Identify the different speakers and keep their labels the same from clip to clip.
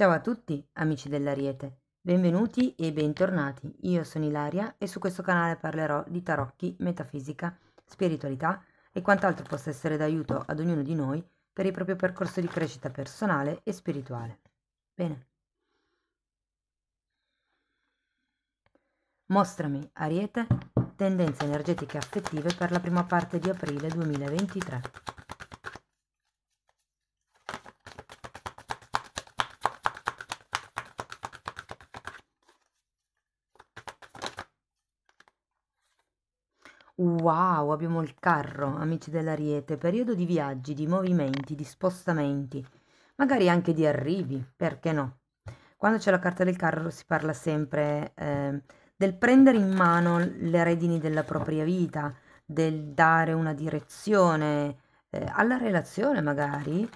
Speaker 1: Ciao a tutti, amici dell'Ariete, benvenuti e bentornati. Io sono Ilaria e su questo canale parlerò di tarocchi, metafisica, spiritualità e quant'altro possa essere d'aiuto ad ognuno di noi per il proprio percorso di crescita personale e spirituale. Bene. Mostrami, Ariete, tendenze energetiche affettive per la prima parte di aprile 2023. Wow, abbiamo il carro, amici dell'Ariete, periodo di viaggi, di movimenti, di spostamenti, magari anche di arrivi, perché no? Quando c'è la carta del carro si parla sempre del prendere in mano le redini della propria vita, del dare una direzione alla relazione magari,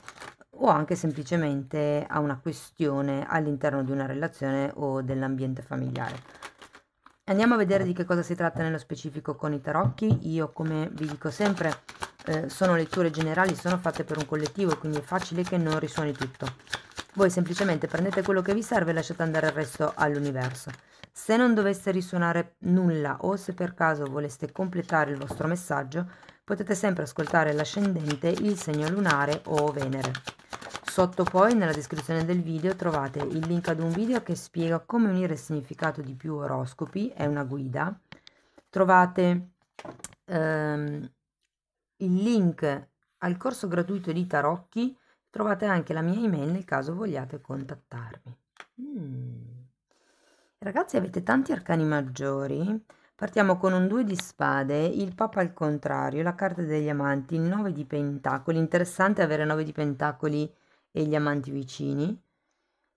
Speaker 1: o anche semplicemente a una questione all'interno di una relazione o dell'ambiente familiare. Andiamo a vedere di che cosa si tratta nello specifico con i tarocchi. Io, come vi dico sempre, sono letture generali, sono fatte per un collettivo, quindi è facile che non risuoni tutto. Voi semplicemente prendete quello che vi serve e lasciate andare il resto all'universo. Se non dovesse risuonare nulla o se per caso voleste completare il vostro messaggio, potete sempre ascoltare l'ascendente, il segno lunare o Venere. Sotto poi nella descrizione del video trovate il link ad un video che spiega come unire il significato di più oroscopi, è una guida. Trovate il link al corso gratuito di tarocchi, trovate anche la mia email nel caso vogliate contattarmi. Ragazzi, avete tanti arcani maggiori. Partiamo con un 2 di spade, il Papa al contrario, la carta degli amanti, il 9 di pentacoli. Interessante avere 9 di pentacoli e gli amanti vicini.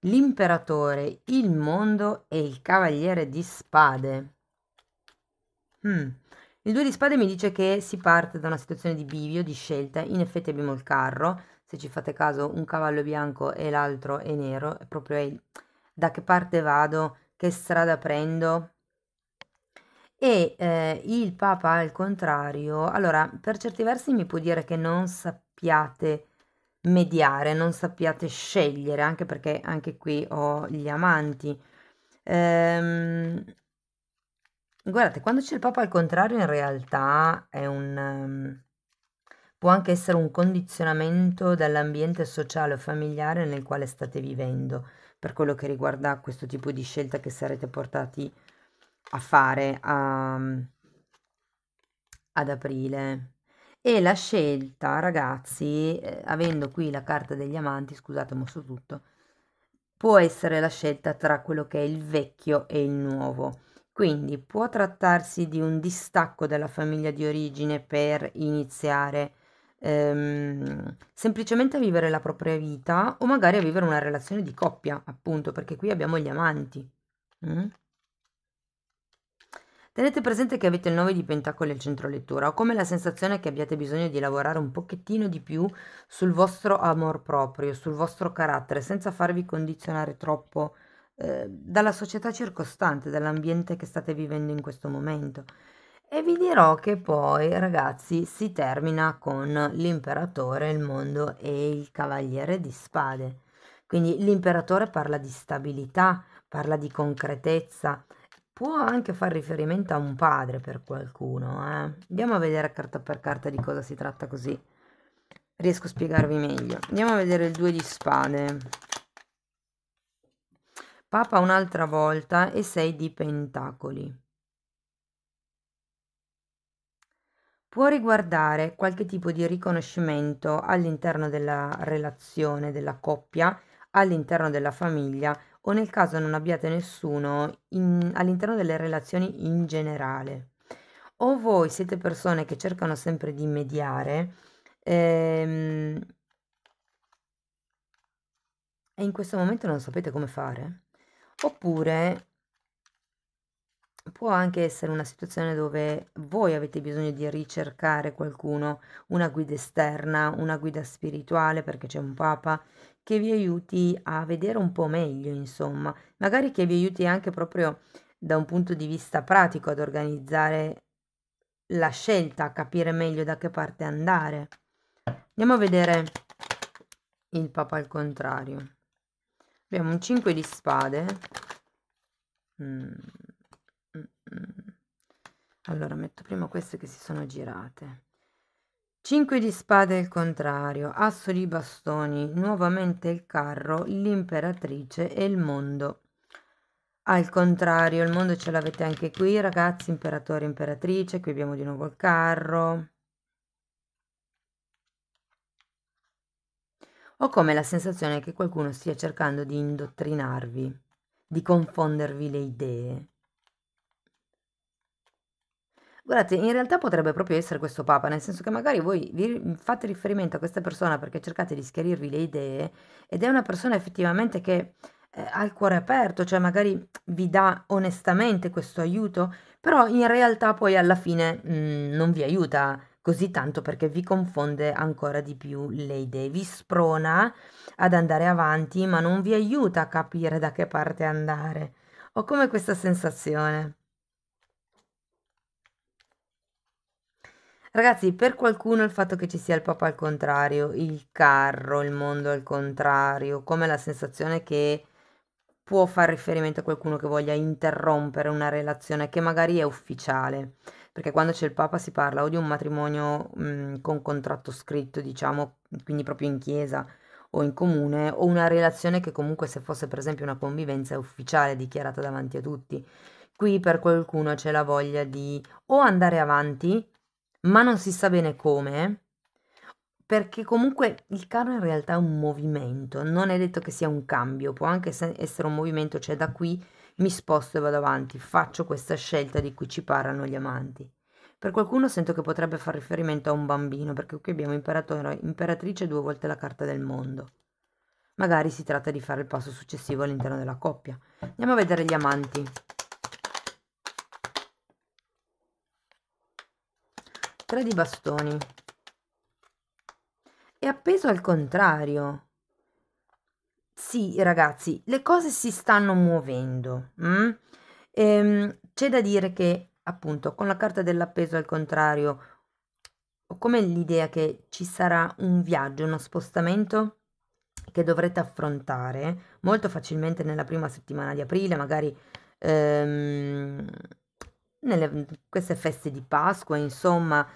Speaker 1: L'imperatore, il mondo e il cavaliere di spade. Il 2 di spade mi dice che si parte da una situazione di bivio, di scelta. In effetti abbiamo il carro, se ci fate caso un cavallo bianco e l'altro è nero, è proprio da che parte vado, che strada prendo. E il Papa al contrario, allora per certi versi mi può dire che non sappiate mediare, non sappiate scegliere, anche perché anche qui ho gli amanti. Ehm, Guardate, quando c'è il Papa al contrario in realtà è può anche essere un condizionamento dall'ambiente sociale o familiare nel quale state vivendo, per quello che riguarda questo tipo di scelta che sarete portati a fare ad aprile. E la scelta, ragazzi, avendo qui la carta degli amanti, scusate, ho mosso tutto, può essere la scelta tra quello che è il vecchio e il nuovo. Quindi può trattarsi di un distacco dalla famiglia di origine per iniziare semplicemente a vivere la propria vita o magari a vivere una relazione di coppia, appunto, perché qui abbiamo gli amanti. Mm? Tenete presente che avete il 9 di pentacoli al centro lettura. Ho come la sensazione che abbiate bisogno di lavorare un pochettino di più sul vostro amor proprio, sul vostro carattere, senza farvi condizionare troppo dalla società circostante, dall'ambiente che state vivendo in questo momento. E vi dirò che poi, ragazzi, si termina con l'imperatore, il mondo e il cavaliere di spade. Quindi l'imperatore parla di stabilità, parla di concretezza, può anche far riferimento a un padre per qualcuno, eh. Andiamo a vedere carta per carta di cosa si tratta così riesco a spiegarvi meglio. Andiamo a vedere il 2 di spade. Papa un'altra volta e 6 di pentacoli. Può riguardare qualche tipo di riconoscimento all'interno della relazione, della coppia, all'interno della famiglia o nel caso non abbiate nessuno all'interno delle relazioni in generale. O voi siete persone che cercano sempre di mediare e in questo momento non sapete come fare, oppure può anche essere una situazione dove voi avete bisogno di ricercare qualcuno, una guida esterna, una guida spirituale, perché c'è un papa che vi aiuti a vedere un po' meglio, insomma, magari che vi aiuti anche proprio da un punto di vista pratico ad organizzare la scelta, a capire meglio da che parte andare. Andiamo a vedere il papa al contrario. Abbiamo un 5 di spade. Mm, mm, mm. Allora, metto prima queste che si sono girate. 5 di spade al contrario, asso di bastoni, nuovamente il carro, l'imperatrice e il mondo. Al contrario, il mondo ce l'avete anche qui, ragazzi, imperatore, imperatrice, qui abbiamo di nuovo il carro. Ho come la sensazione che qualcuno stia cercando di indottrinarvi, di confondervi le idee. Guardate, in realtà potrebbe proprio essere questo papa, nel senso che magari voi vi fate riferimento a questa persona perché cercate di schiarirvi le idee ed è una persona effettivamente che ha il cuore aperto, cioè magari vi dà onestamente questo aiuto, però in realtà poi alla fine non vi aiuta così tanto perché vi confonde ancora di più le idee, vi sprona ad andare avanti, ma non vi aiuta a capire da che parte andare. Ho come questa sensazione. Ragazzi, per qualcuno il fatto che ci sia il Papa al contrario, il carro, il mondo al contrario, come la sensazione che può far riferimento a qualcuno che voglia interrompere una relazione che magari è ufficiale, perché quando c'è il Papa si parla o di un matrimonio con contratto scritto, diciamo, quindi proprio in chiesa o in comune, o una relazione che comunque se fosse per esempio una convivenza è ufficiale, dichiarata davanti a tutti. Qui per qualcuno c'è la voglia di o andare avanti ma non si sa bene come, perché comunque il carro in realtà è un movimento, non è detto che sia un cambio, può anche essere un movimento, cioè da qui mi sposto e vado avanti, faccio questa scelta di cui ci parlano gli amanti. Per qualcuno sento che potrebbe far riferimento a un bambino, perché qui abbiamo imperatore, imperatrice due volte la carta del mondo. Magari si tratta di fare il passo successivo all'interno della coppia. Andiamo a vedere gli amanti. 3 di bastoni. È appeso al contrario. Sì, ragazzi, le cose si stanno muovendo. C'è da dire che, appunto, con la carta dell'appeso al contrario, ho come l'idea che ci sarà un viaggio, uno spostamento che dovrete affrontare molto facilmente nella prima settimana di aprile, magari ehm, nelle queste feste di Pasqua, insomma,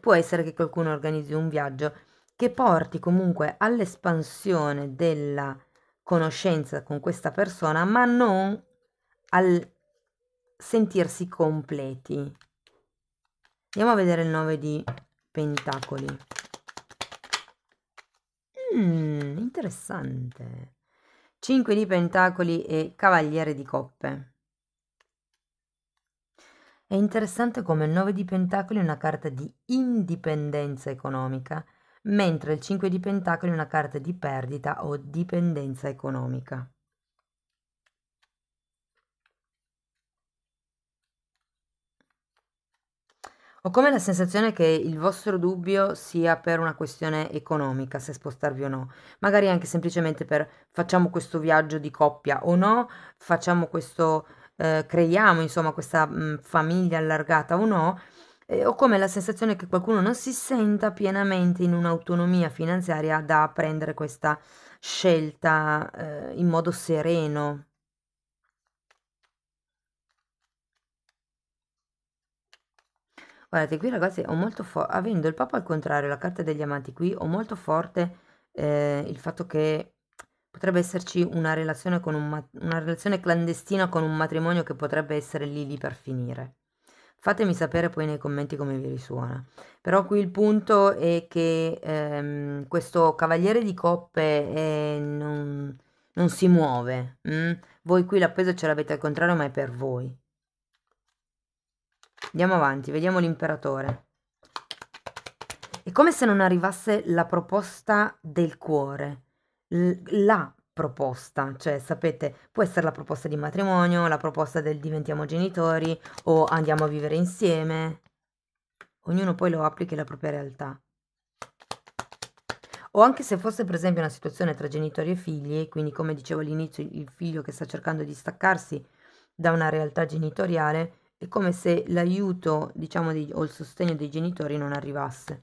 Speaker 1: può essere che qualcuno organizzi un viaggio che porti comunque all'espansione della conoscenza con questa persona, ma non al sentirsi completi. Andiamo a vedere il 9 di pentacoli. Interessante. 5 di pentacoli e cavaliere di coppe. È interessante come il 9 di pentacoli è una carta di indipendenza economica, mentre il 5 di pentacoli è una carta di perdita o dipendenza economica. Ho come la sensazione che il vostro dubbio sia per una questione economica, se spostarvi o no. Magari anche semplicemente per facciamo questo viaggio di coppia o no, facciamo questo, creiamo insomma questa famiglia allargata o no. Ho come la sensazione che qualcuno non si senta pienamente in un'autonomia finanziaria da prendere questa scelta, in modo sereno. Guardate, qui ragazzi ho molto avendo il Papa al contrario, la carta degli amanti qui, ho molto forte il fatto che potrebbe esserci una relazione con una relazione clandestina con un matrimonio che potrebbe essere lì lì per finire. Fatemi sapere poi nei commenti come vi risuona. Però qui il punto è che questo cavaliere di coppe non si muove. Voi qui l'appeso ce l'avete al contrario, ma è per voi. Andiamo avanti, vediamo l'imperatore. È come se non arrivasse la proposta del cuore, la proposta, cioè sapete, può essere la proposta di matrimonio, la proposta del diventiamo genitori o andiamo a vivere insieme. Ognuno poi lo applichi alla propria realtà. O anche se fosse per esempio una situazione tra genitori e figli, quindi come dicevo all'inizio, il figlio che sta cercando di staccarsi da una realtà genitoriale, è come se l'aiuto, diciamo, o il sostegno dei genitori non arrivasse.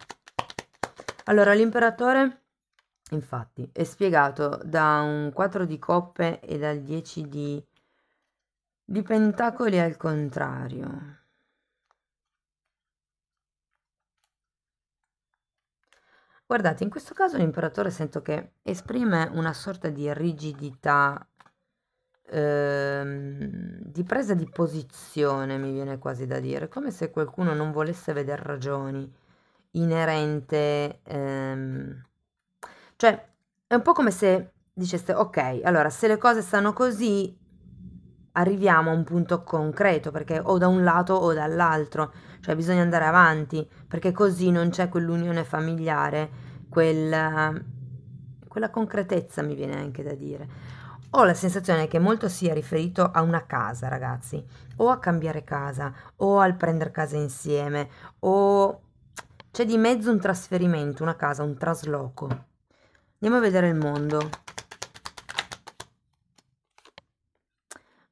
Speaker 1: Allora, l'imperatore Infatti, è spiegato da un 4 di coppe e dal 10 di pentacoli al contrario. Guardate, in questo caso l'imperatore sento che esprime una sorta di rigidità, di presa di posizione, mi viene quasi da dire, come se qualcuno non volesse vedere ragioni inerente, cioè è un po' come se diceste, ok, allora se le cose stanno così, arriviamo a un punto concreto, perché o da un lato o dall'altro, cioè bisogna andare avanti, perché così non c'è quell'unione familiare, quella concretezza mi viene anche da dire. Ho la sensazione che molto sia riferito a una casa, ragazzi, o a cambiare casa, o al prendere casa insieme, o c'è di mezzo un trasferimento, una casa, un trasloco. Andiamo a vedere il mondo.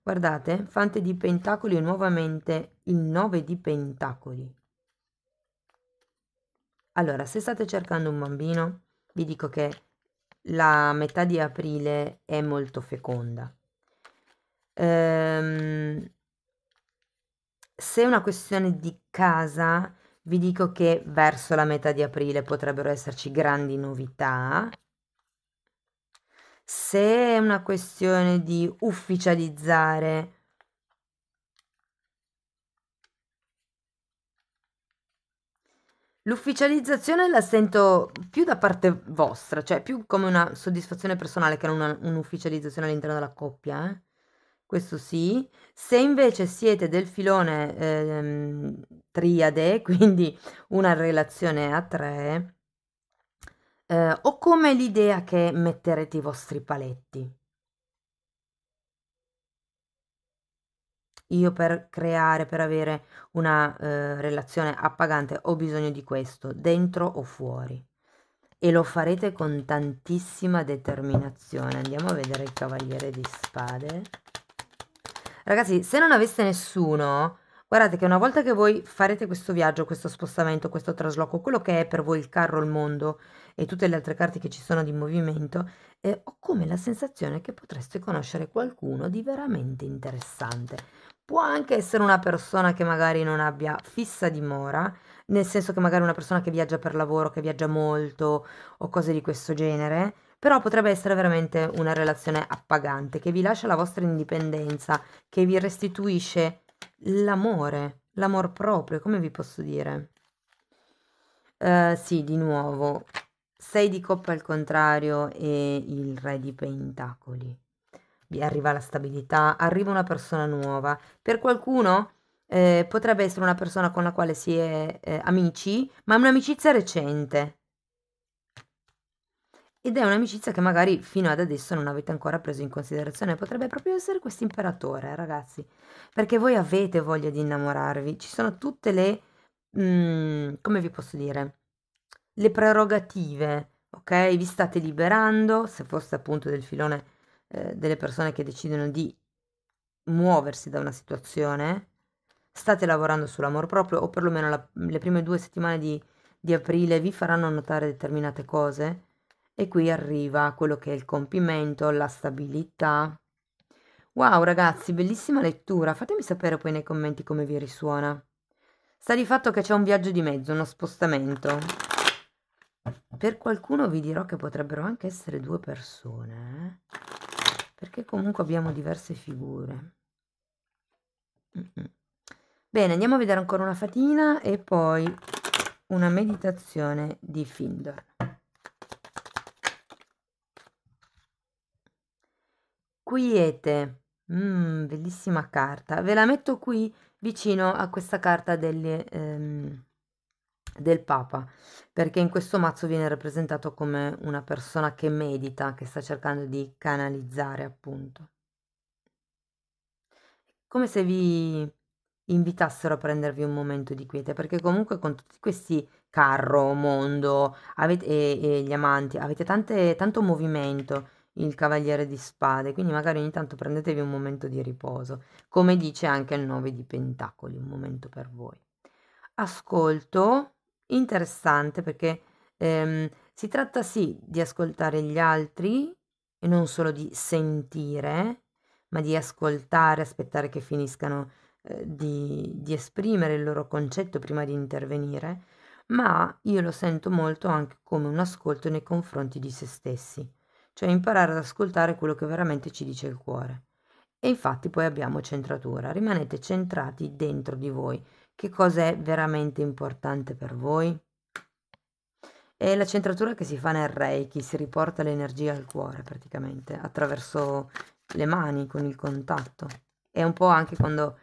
Speaker 1: Guardate, Fante di Pentacoli e nuovamente il 9 di Pentacoli. Allora, se state cercando un bambino, vi dico che la metà di aprile è molto feconda. Se è una questione di casa, vi dico che verso la metà di aprile potrebbero esserci grandi novità. Se è una questione di ufficializzare, l'ufficializzazione la sento più da parte vostra, cioè più come una soddisfazione personale che non un'ufficializzazione all'interno della coppia, eh. Questo sì. Se invece siete del filone triade, quindi una relazione a tre, ho come l'idea che metterete i vostri paletti. Io per creare, per avere una relazione appagante ho bisogno di questo, dentro o fuori. E lo farete con tantissima determinazione. Andiamo a vedere il Cavaliere di Spade. Ragazzi, se non aveste nessuno, guardate che una volta che voi farete questo viaggio, questo spostamento, questo trasloco, quello che è per voi il carro, il mondo e tutte le altre carte che ci sono di movimento, ho come la sensazione che potreste conoscere qualcuno di veramente interessante. Può anche essere una persona che magari non abbia fissa dimora, nel senso che magari una persona che viaggia per lavoro, che viaggia molto o cose di questo genere, però potrebbe essere veramente una relazione appagante, che vi lascia la vostra indipendenza, che vi restituisce l'amore, l'amor proprio, come vi posso dire? Sì, di nuovo, 6 di coppe al contrario e il re di pentacoli. Vi arriva la stabilità, arriva una persona nuova. Per qualcuno potrebbe essere una persona con la quale si è amici, ma è un'amicizia recente. Ed è un'amicizia che magari fino ad adesso non avete ancora preso in considerazione. Potrebbe proprio essere questo imperatore, ragazzi. Perché voi avete voglia di innamorarvi. Ci sono tutte le, come vi posso dire, le prerogative, ok? Vi state liberando, se foste appunto del filone delle persone che decidono di muoversi da una situazione, state lavorando sull'amor proprio o perlomeno le prime 2 settimane di aprile vi faranno notare determinate cose e qui arriva quello che è il compimento, la stabilità. Wow ragazzi, bellissima lettura, fatemi sapere poi nei commenti come vi risuona. Sta di fatto che c'è un viaggio di mezzo, uno spostamento. Per qualcuno vi dirò che potrebbero anche essere 2 persone, perché comunque abbiamo diverse figure. Bene, andiamo a vedere ancora una fatina e poi una meditazione di Findor. Quiete, bellissima carta. Ve la metto qui vicino a questa carta del Papa, perché in questo mazzo viene rappresentato come una persona che medita, che sta cercando di canalizzare, appunto. Come se vi invitassero a prendervi un momento di quiete, perché comunque con tutti questi carro, mondo e gli amanti avete tanto movimento, il Cavaliere di Spade, quindi magari ogni tanto prendetevi un momento di riposo, come dice anche il 9 di Pentacoli, un momento per voi. Ascolto, interessante perché Si tratta sì di ascoltare gli altri e non solo di sentire, ma di ascoltare, aspettare che finiscano di esprimere il loro concetto prima di intervenire, ma io lo sento molto anche come un ascolto nei confronti di se stessi, cioè imparare ad ascoltare quello che veramente ci dice il cuore. E infatti poi abbiamo centratura, rimanete centrati dentro di voi. Che cosa è veramente importante per voi? È la centratura che si fa nel Reiki, si riporta l'energia al cuore praticamente, attraverso le mani, con il contatto. È un po' anche quando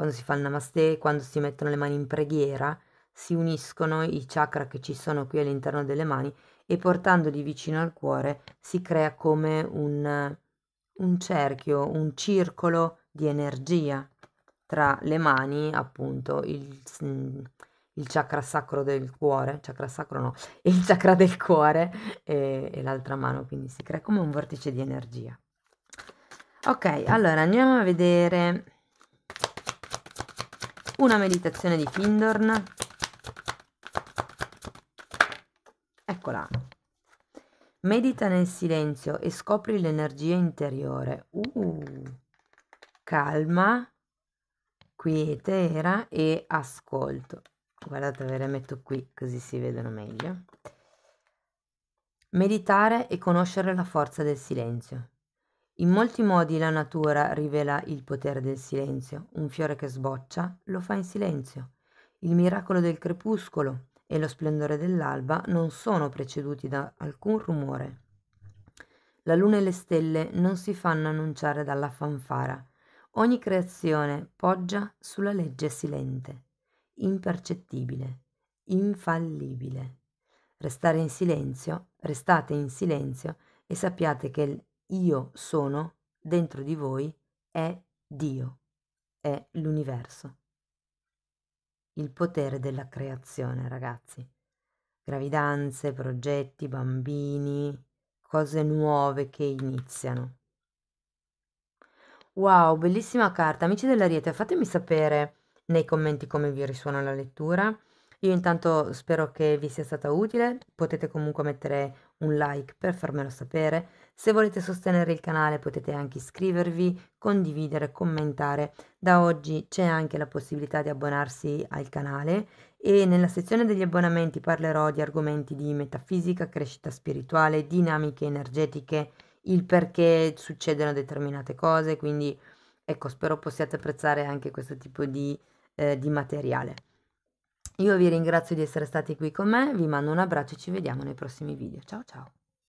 Speaker 1: si fa il Namaste, quando si mettono le mani in preghiera, si uniscono i chakra che ci sono qui all'interno delle mani e portandoli vicino al cuore si crea come un cerchio, un circolo di energia tra le mani, appunto, il chakra sacro del cuore, chakra sacro no, il chakra del cuore e l'altra mano, quindi si crea come un vortice di energia. Ok, allora andiamo a vedere una meditazione di Findorn. Eccola. Medita nel silenzio e scopri l'energia interiore. Calma, quiete era e ascolto. Guardate, ve le metto qui così si vedono meglio. Meditare e conoscere la forza del silenzio. In molti modi la natura rivela il potere del silenzio. Un fiore che sboccia lo fa in silenzio. Il miracolo del crepuscolo e lo splendore dell'alba non sono preceduti da alcun rumore. La luna e le stelle non si fanno annunciare dalla fanfara. Ogni creazione poggia sulla legge silente, impercettibile, infallibile. Restate in silenzio e sappiate che il io sono dentro di voi è Dio, è l'universo. Il potere della creazione, ragazzi. Gravidanze, progetti, bambini, cose nuove che iniziano. Wow, bellissima carta. Amici dell'Ariete, fatemi sapere nei commenti come vi risuona la lettura. Io intanto spero che vi sia stata utile. Potete comunque mettere un like per farmelo sapere. Se volete sostenere il canale potete anche iscrivervi, condividere, commentare. Da oggi c'è anche la possibilità di abbonarsi al canale e nella sezione degli abbonamenti parlerò di argomenti di metafisica, crescita spirituale, dinamiche energetiche, il perché succedono determinate cose, quindi ecco, spero possiate apprezzare anche questo tipo di materiale. Io vi ringrazio di essere stati qui con me, vi mando un abbraccio e ci vediamo nei prossimi video. Ciao ciao!